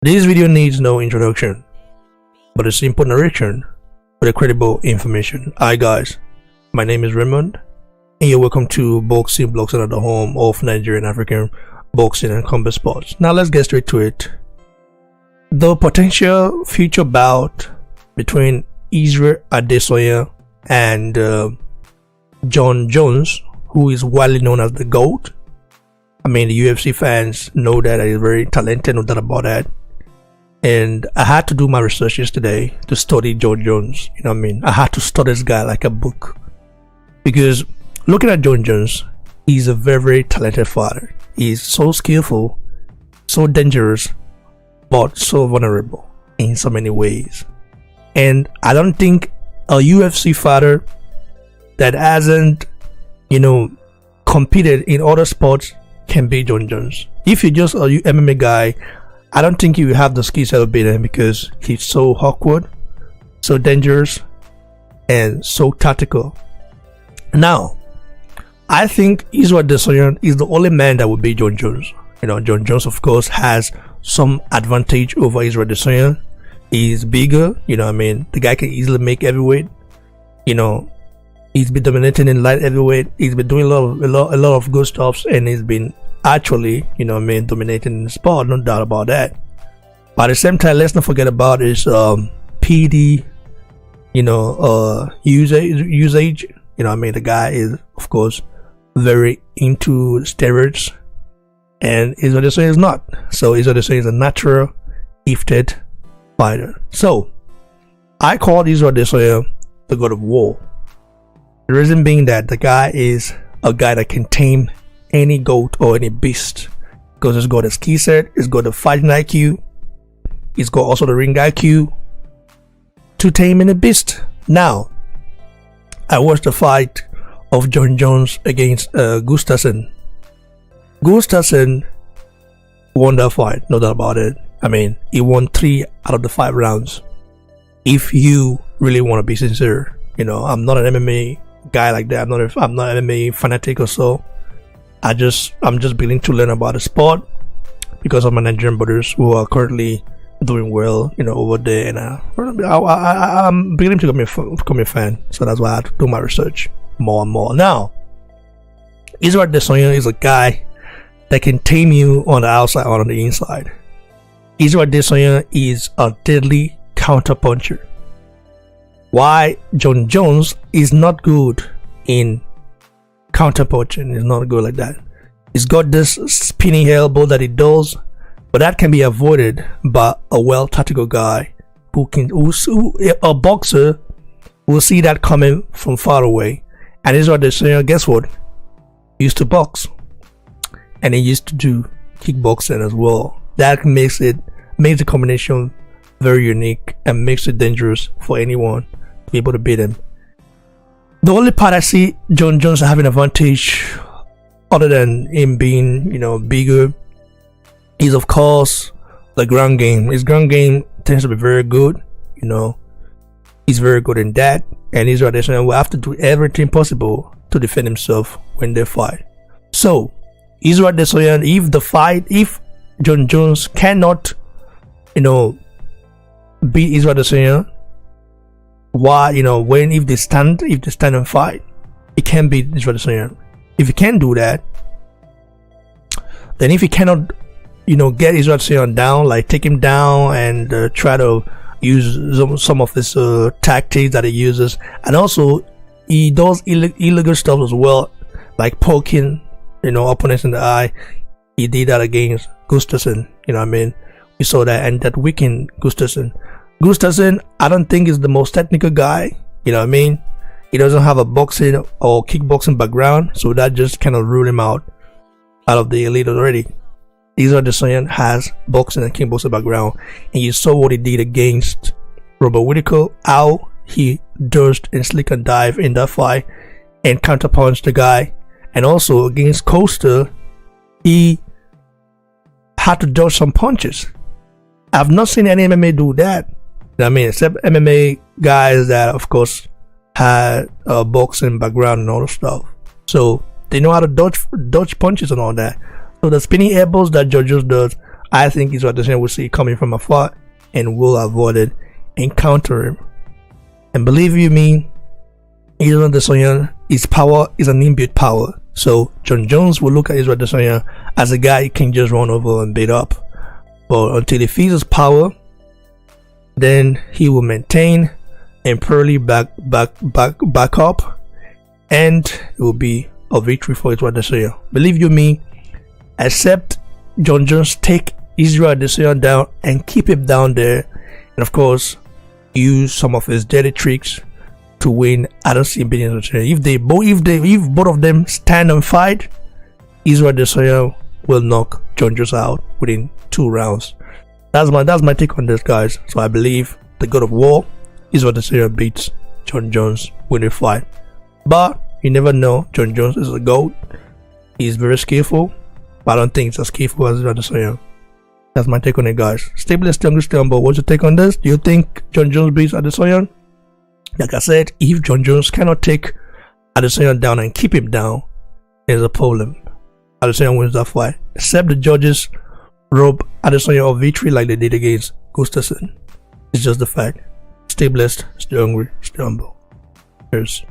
This video needs no introduction, but a simple narration with a credible information. Hi guys, my name is Raymond, and you're welcome to Boxing Blogs at the home of Nigerian African boxing and combat sports. Now let's get straight to it. The potential future bout between Israel Adesanya and Jon Jones, who is widely known as the GOAT. I mean, the UFC fans know that he's very talented, no doubt about that. And I had to do my research yesterday to study Jon Jones. You know what I mean? I had to study this guy like a book. Because looking at Jon Jones, he's a very, very talented fighter. He's so skillful, so dangerous, but so vulnerable in so many ways. And I don't think a UFC fighter that hasn't, competed in other sports can beat Jon Jones. If you're just a MMA guy, I don't think you have the skill set to beat him because he's so awkward, so dangerous, and so tactical. Now, I think Israel Adesanya is the only man that would beat Jon Jones. Jon Jones, of course, has some advantage over Israel Adesanya. He's bigger, the guy can easily make heavyweight. He's been dominating in light heavyweight. He's been doing a lot of good stuff, and he's been actually, dominating in the sport, no doubt about that. But at the same time, let's not forget about his PD, usage. The guy is, of course, very into steroids, and Israel Adesanya is not. So Israel Adesanya is a natural, gifted fighter. So I call Israel Adesanya the God of War. The reason being that the guy is a guy that can tame any goat or any beast, because he's got a skill set, he's got the fighting IQ, he's got also the ring IQ to tame any beast. Now, I watched the fight of Jon Jones against Gustafsson. Gustafsson won that fight, no doubt about it. I mean, he won 3 out of the 5 rounds. If you really want to be sincere, I'm not an MMA guy like that. I'm not an MMA fanatic or so. I'm just beginning to learn about the sport because of my Nigerian brothers who are currently doing well, over there, and I'm beginning to become a fan. So that's why I have to do my research more and more. Now, Israel Adesanya is a guy that can tame you on the outside or on the inside. Israel Adesanya is a deadly counterpuncher. Why Jon Jones is not good in counterpunching, is not good like that. He's got this spinning elbow that he does, but that can be avoided by a well tactical guy who a boxer will see that coming from far away. And Israel Adesanya, guess what? He used to box, and he used to do kickboxing as well. That makes the combination very unique and makes it dangerous for anyone to be able to beat him. The only part I see Jon Jones having advantage, other than him being, bigger, is of course the ground game. His ground game tends to be very good. He's very good in that, and Israel Adesanya will have to do everything possible to defend himself when they fight. So Israel Adesanya, if Jon Jones cannot, beat Israel Adesanya, if they stand and fight, he can beat Israel Adesanya. If he can do that, then if he cannot, get Israel Adesanya down, like take him down and try to use some of his tactics that he uses, and also he does illegal stuff as well, like poking, opponents in the eye. He did that against Gustafsson. We saw that, and that weakened Gustafsson. Gustafsson, I don't think is the most technical guy. He doesn't have a boxing or kickboxing background, so that just kind of ruled him out of the elite already. Israel Adesanya has boxing and kickboxing background, and you saw what he did against Robert Whittaker, how he dodged and slick and dive in that fight and counterpunched the guy. And also against Costa, he had to dodge some punches. I've not seen any MMA do that. Except MMA guys that, of course, had a boxing background and all the stuff. So they know how to dodge punches and all that. So the spinning elbows that Jon Jones does, I think Israel Adesanya will see it coming from afar and will avoid it and counter him. And believe you me, Israel Adesanya, his power is an inbuilt power. So Jon Jones will look at Israel Adesanya as a guy he can just run over and beat up. But until he feels his power, then he will maintain and probably back up, and it will be a victory for Israel Adesanya. Believe you me, except Jon Jones take Israel Adesanya down and keep him down there, and of course use some of his dirty tricks to win. I don't see him beating Adesanya. If both of them stand and fight, Israel Adesanya will knock Jon Jones out within 2 rounds. That's my take on this, guys. So I believe the God of War, Israel Adesanya, beats Jon Jones when they fight. But you never know. Jon Jones is a GOAT. He's very skillful, but I don't think it's as skillful as Israel Adesanya. That's my take on it, guys. Stay blessed, stay humble. What's your take on this? Do you think Jon Jones beats Adesanya? Like I said, if Jon Jones cannot take Adesanya down and keep him down, there's a problem. Adesanya wins that fight. Except the judges rob Adesanya of victory like they did against Gustafsson. It's just the fact. Stay blessed, stay hungry, stay humble. Cheers.